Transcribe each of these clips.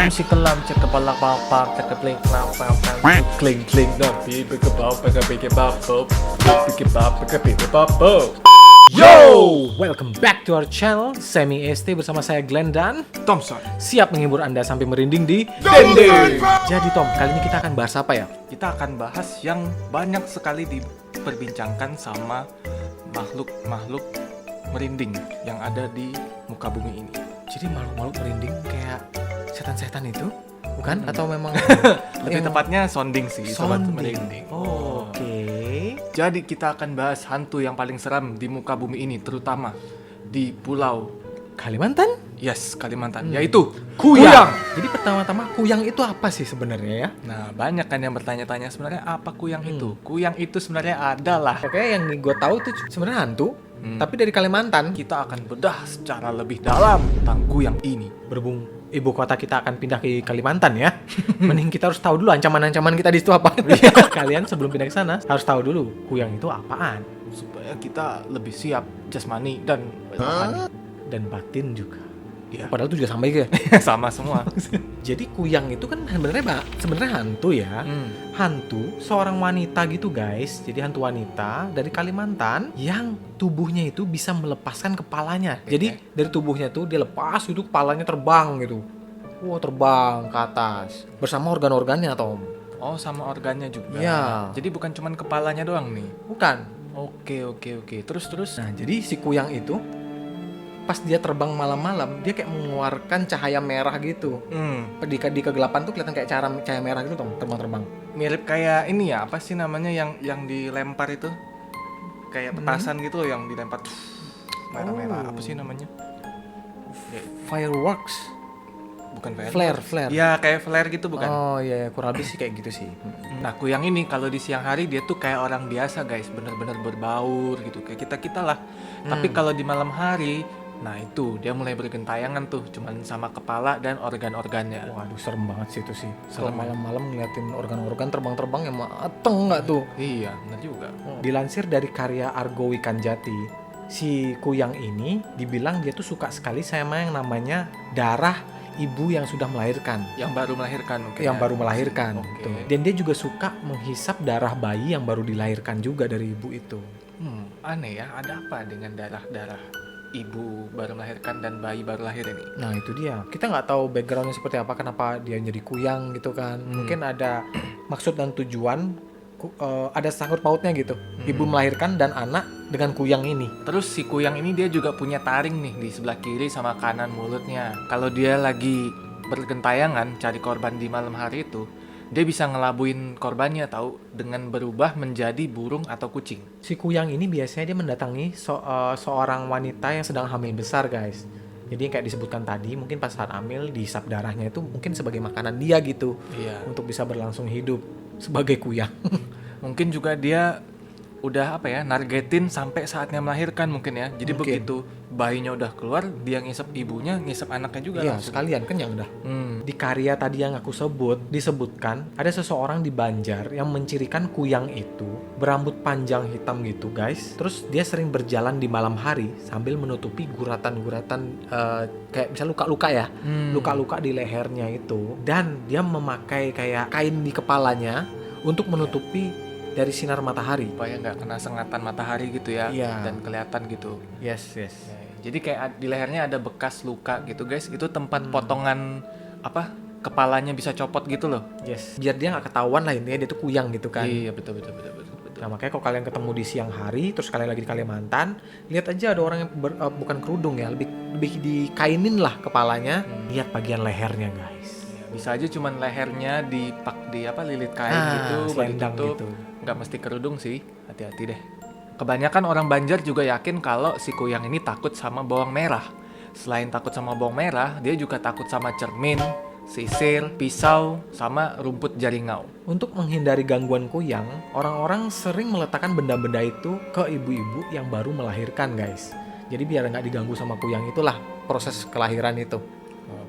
si kelam cek kepala papar cek kepling kling kling nabi bekebab bekebab Yo, welcome back to our channel Semi ST bersama saya Glenn dan Thompson. siap menghibur Anda sampai merinding di dendeng. Jadi Tom, kali ini kita akan bahas apa ya? Kita akan bahas yang banyak sekali diperbincangkan sama makhluk-makhluk merinding yang ada di muka bumi ini. Jadi makhluk-makhluk merinding kayak setan-setan itu? Bukan? Atau memang Lebih tepatnya sounding sih, sobat merinding. Oke. Jadi kita akan bahas hantu yang paling seram di muka bumi ini, terutama di pulau Kalimantan? Kalimantan, yaitu Kuyang. Jadi pertama-tama Kuyang itu apa sih sebenarnya ya? Nah, banyak kan yang bertanya-tanya sebenarnya apa Kuyang itu? Kuyang itu sebenarnya adalah Oke, yang gue tahu tuh sebenarnya hantu, tapi dari Kalimantan. kita akan bedah secara lebih dalam tentang Kuyang ini. Berhubung ibu kota kita akan pindah ke Kalimantan ya, mending kita harus tahu dulu ancaman-ancaman kita di situ apa. Kalian sebelum pindah ke sana harus tahu dulu Kuyang itu apaan Supaya kita lebih siap jasmani dan rohani. dan batin juga. Iya. Padahal itu juga sama ya. Sama semua. Jadi Kuyang itu kan sebenarnya hantu ya. Hantu seorang wanita gitu guys. Jadi hantu wanita dari Kalimantan yang tubuhnya itu bisa melepaskan kepalanya. Jadi dari tubuhnya tuh dia lepas itu kepalanya terbang gitu. Wow, terbang ke atas bersama organ-organnya Tom. Oh, sama organnya juga. Iya. Jadi bukan cuman kepalanya doang nih. Bukan. Oke. Terus. Nah, jadi si Kuyang itu pas dia terbang malam-malam dia kayak mengeluarkan cahaya merah gitu. Di kegelapan tuh kelihatan kayak cahaya merah gitu Tom, terbang-terbang. Mirip kayak ini ya, apa sih namanya yang dilempar itu? Kayak petasan gitu loh yang dilempar merah-merah. Apa sih namanya? Fireworks. Bukan Flare. Iya, kayak flare gitu bukan? Oh iya, kurang lebih sih kayak gitu sih. Nah, Kuyang ini kalau di siang hari dia tuh kayak orang biasa guys, bener-bener berbaur gitu kayak kita lah. Tapi kalau di malam hari, nah itu dia mulai bergentayangan tuh, cuman sama kepala dan organ-organnya. Waduh, serem banget sih itu sih. Kalau Serem ya? malam-malam ngeliatin organ-organ terbang-terbang yang mateng nggak tuh? Iya, benar juga. Dilansir dari karya Argo Wikanjati, si Kuyang ini dibilang dia tuh suka sekali sama yang namanya darah ibu yang sudah melahirkan. Yang baru melahirkan mungkin. Yang ya? baru melahirkan. Oke. Tuh. Dan dia juga suka menghisap darah bayi yang baru dilahirkan juga dari ibu itu. Aneh ya, ada apa dengan darah-darah ibu baru melahirkan dan bayi baru lahir ini? Nah itu dia, kita nggak tahu backgroundnya seperti apa, kenapa dia jadi Kuyang gitu kan. Mungkin ada maksud dan tujuan, ada sangkut pautnya gitu. Ibu melahirkan dan anak dengan Kuyang ini. Terus si Kuyang ini dia juga punya taring nih di sebelah kiri sama kanan mulutnya. Kalau dia lagi bergentayangan cari korban di malam hari itu, dia bisa ngelabuin korbannya tahu dengan berubah menjadi burung atau kucing. Si Kuyang ini biasanya dia mendatangi seorang wanita yang sedang hamil besar guys. Jadi kayak disebutkan tadi, mungkin pas saat hamil dihisap darahnya itu mungkin sebagai makanan dia gitu. Iya. Untuk bisa berlangsung hidup sebagai Kuyang. Mungkin juga dia udah nargetin sampai saatnya melahirkan mungkin ya. Jadi Mungkin. begitu bayinya udah keluar, dia ngisep ibunya, ngisep anaknya juga Iya, langsung. sekalian kenyang dah. Di karya tadi yang aku sebut, disebutkan ada seseorang di Banjar yang mencirikan Kuyang itu berambut panjang hitam gitu guys. Terus dia sering berjalan di malam hari sambil menutupi guratan-guratan kayak misalnya luka-luka ya. Luka-luka di lehernya itu. Dan dia memakai kayak kain di kepalanya untuk menutupi dari sinar matahari. Supaya nggak kena sengatan matahari gitu ya. Iya. Dan kelihatan gitu. Yes. Jadi kayak di lehernya ada bekas luka gitu guys. Itu tempat potongan kepalanya bisa copot gitu loh. Yes. Biar dia nggak ketahuan lah intinya dia tuh Kuyang gitu kan. Iya, betul. Nah makanya kalau kalian ketemu di siang hari, terus kalian lagi di Kalimantan, lihat aja ada orang yang bukan kerudung ya, lebih dikainin lah kepalanya. Lihat bagian lehernya guys. Bisa aja cuman lehernya lilit kain gitu, selendang ditutup. gitu. Nggak mesti kerudung sih, hati-hati deh. Kebanyakan orang Banjar juga yakin kalau si Kuyang ini takut sama bawang merah. Selain takut sama bawang merah, dia juga takut sama cermin, sisir, pisau, sama rumput jaringau. Untuk menghindari gangguan Kuyang, orang-orang sering meletakkan benda-benda itu ke ibu-ibu yang baru melahirkan guys. Jadi biar nggak diganggu sama Kuyang itulah proses kelahiran itu.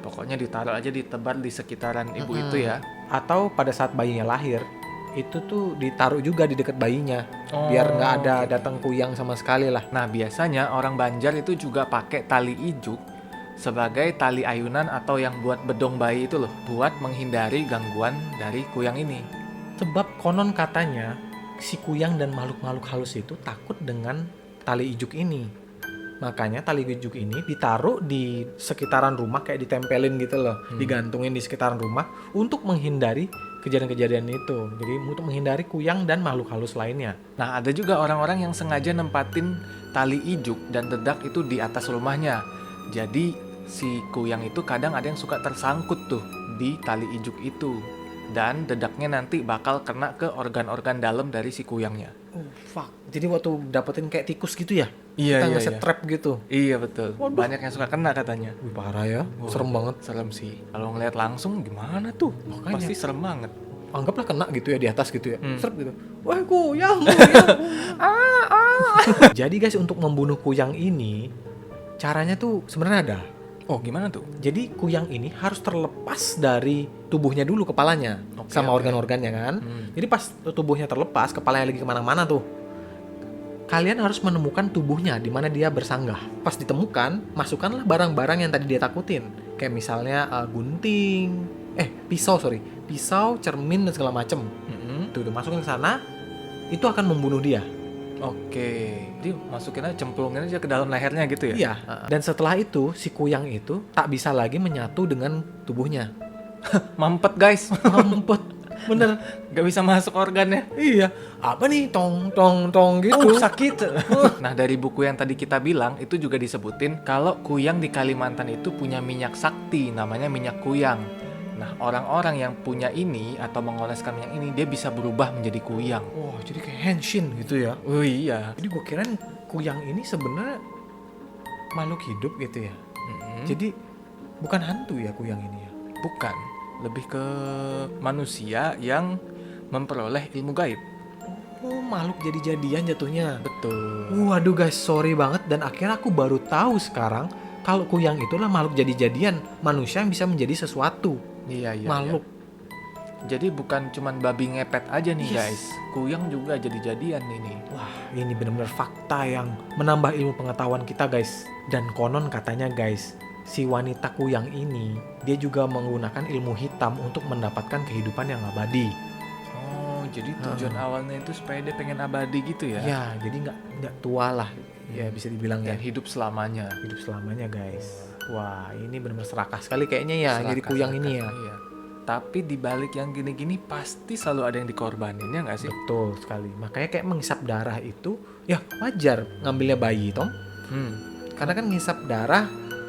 Pokoknya ditaruh aja ditebar di sekitaran ibu itu ya. Atau pada saat bayinya lahir, itu tuh ditaruh juga di dekat bayinya. Biar nggak ada datang Kuyang sama sekali lah. Nah biasanya orang Banjar itu juga pakai tali ijuk sebagai tali ayunan atau yang buat bedong bayi itu loh, buat menghindari gangguan dari kuyang ini. Sebab konon katanya si kuyang dan makhluk-makhluk halus itu takut dengan tali ijuk ini. Makanya tali ijuk ini ditaruh di sekitaran rumah, kayak ditempelin gitu loh, digantungin di sekitaran rumah untuk menghindari kejadian-kejadian itu. Jadi untuk menghindari kuyang dan makhluk halus lainnya. Nah, ada juga orang-orang yang sengaja nempatin tali ijuk dan dedak itu di atas rumahnya. Jadi si kuyang itu kadang ada yang suka tersangkut tuh di tali ijuk itu. Dan dedaknya nanti bakal kena ke organ-organ dalam dari si kuyangnya. Oh fuck. Jadi waktu dapetin kayak tikus gitu ya? Iya, Kita iya, ngeset iya. trap gitu. Iya betul. Waduh. Banyak yang suka kena katanya. Wih, parah ya. Wah, Serem banget. Serem sih. Kalau ngeliat langsung gimana tuh? Makanya. Pasti serem banget. Anggaplah kena gitu ya di atas gitu ya. Hmm. Serp gitu. Wah, kuyang. Jadi guys, untuk membunuh kuyang ini caranya tuh sebenarnya ada. Oh, gimana tuh? Jadi kuyang ini harus terlepas dari tubuhnya dulu, kepalanya, Oke, sama oke. organ-organnya kan. Hmm. Jadi pas tubuhnya terlepas, kepalanya lagi kemana-mana tuh, kalian harus menemukan tubuhnya di mana dia bersanggah. Pas ditemukan, masukkanlah barang-barang yang tadi dia takutin, kayak misalnya pisau, cermin dan segala macem. Tuh masukin ke sana, itu akan membunuh dia. Oke. Jadi masukin aja, cemplungin aja ke dalam lehernya gitu ya? Iya. Dan setelah itu si kuyang itu tak bisa lagi menyatu dengan tubuhnya. Mampet guys. Mampet. Bener. Gak bisa masuk organnya. Iya. Apa nih tong gitu. Oh, sakit. Nah, dari buku yang tadi kita bilang itu juga disebutin kalau kuyang di Kalimantan itu punya minyak sakti, namanya minyak kuyang. Nah, orang-orang yang punya ini atau mengoleskan minyak ini, dia bisa berubah menjadi kuyang. Wah, jadi kayak henshin gitu ya. Oh iya. Jadi gue kirain kuyang ini sebenarnya makhluk hidup gitu ya. Mm-mm. Jadi bukan hantu ya kuyang ini ya. Bukan, lebih ke manusia yang memperoleh ilmu gaib. Oh, makhluk jadi-jadian jatuhnya. Betul. Waduh guys, sorry banget, dan akhirnya aku baru tahu sekarang kalau kuyang itulah makhluk jadi-jadian, manusia yang bisa menjadi sesuatu. Iya, iya. Makhluk. Iya. Jadi bukan cuman babi ngepet aja nih Yes. guys. Kuyang juga jadi-jadian ini. Wah, ini benar-benar fakta yang menambah ilmu pengetahuan kita guys. Dan konon katanya guys, si wanita kuyang ini dia juga menggunakan ilmu hitam untuk mendapatkan kehidupan yang abadi. Oh, jadi tujuan awalnya itu supaya dia pengen abadi gitu ya? Ya, jadi nggak tua lah, ya bisa dibilang ya, Dan hidup selamanya. hidup selamanya guys. Wah, ini benar-benar serakah sekali kayaknya ya, jadi kuyang ini ya. Iya. Tapi di balik yang gini-gini pasti selalu ada yang dikorbanin, ya nggak sih? Betul sekali. Makanya kayak menghisap darah itu ya wajar ngambilnya bayi, Tom. Karena kan ngisap darah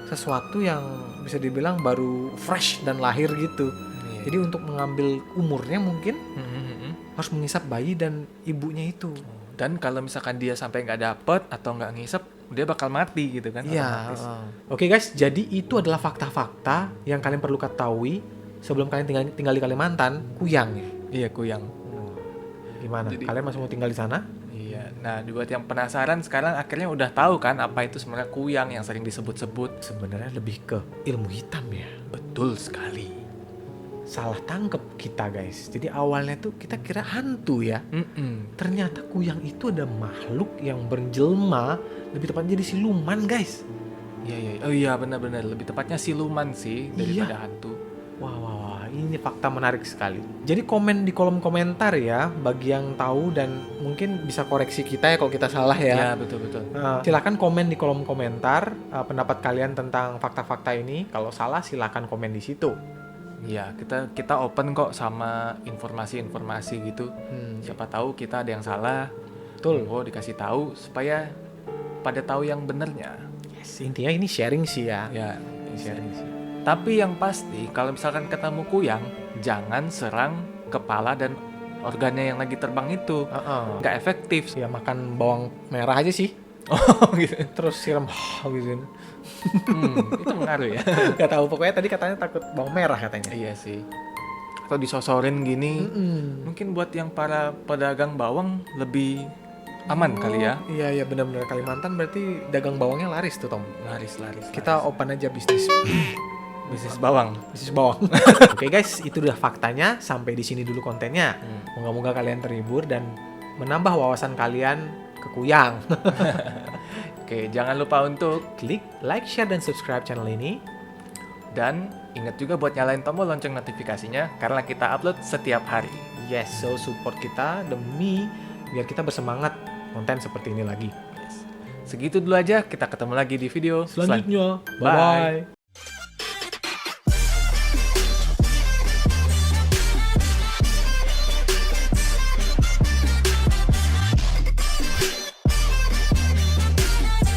sesuatu yang bisa dibilang baru fresh dan lahir gitu. Iya. Jadi untuk mengambil umurnya mungkin Hmm. harus mengisap bayi dan ibunya itu. Dan kalau misalkan dia sampai nggak dapet atau nggak ngisep, dia bakal mati gitu kan? Iya. otomatis. Oke guys, jadi itu adalah fakta-fakta yang kalian perlu ketahui sebelum kalian tinggal di Kalimantan, kuyang ya. Iya, kuyang. Gimana? Jadi- Kalian masih mau tinggal di sana? Iya. Nah, buat yang penasaran sekarang akhirnya udah tahu kan apa itu sebenarnya kuyang yang sering disebut-sebut. Sebenarnya lebih ke ilmu hitam ya. Betul sekali. Salah tangkep kita guys. Jadi awalnya tuh kita kira hantu ya. Ternyata kuyang itu ada makhluk yang berjelma, lebih tepatnya jadi siluman guys. Iya, iya. Oh iya, benar-benar. Lebih tepatnya siluman sih daripada Iya. hantu. Wah, ini fakta menarik sekali. Jadi komen di kolom komentar ya, bagi yang tahu dan mungkin bisa koreksi kita ya kalau kita salah Iya, ya. betul-betul. Silakan komen di kolom komentar pendapat kalian tentang fakta-fakta ini. Kalau salah silakan komen di situ. Iya, kita open kok sama informasi-informasi gitu. Siapa tahu kita ada yang salah. Betul. Oh, dikasih tahu supaya pada tahu yang benernya. Yes, intinya ini sharing sih ya. Ya, Sharing sih. tapi yang pasti kalau misalkan ketemu kuyang, jangan serang kepala dan organnya yang lagi terbang itu. Nggak efektif. Ya makan bawang merah aja sih. Oh, gitu. Terus siram gitu. Itu mengaruh ya. Gak tahu, pokoknya tadi katanya takut bawang merah katanya. Iya sih. Atau disosorin gini. Mungkin buat yang para pedagang bawang lebih aman kali ya. Iya benar-benar Kalimantan berarti dagang bawangnya laris tuh Tom. Laris. Kita open aja bisnis bisnis bawang. bisnis bawang. Oke guys, itu udah faktanya. Sampai di sini dulu kontennya. Moga-moga kalian terhibur dan menambah wawasan kalian ke kuyang. Oke, jangan lupa untuk Klik like, share, dan subscribe channel ini. dan ingat juga buat nyalain tombol lonceng notifikasinya karena kita upload setiap hari. Yes, so support kita demi biar kita bersemangat konten seperti ini lagi. Segitu dulu aja, kita ketemu lagi di video Selanjutnya, Bye. bye-bye.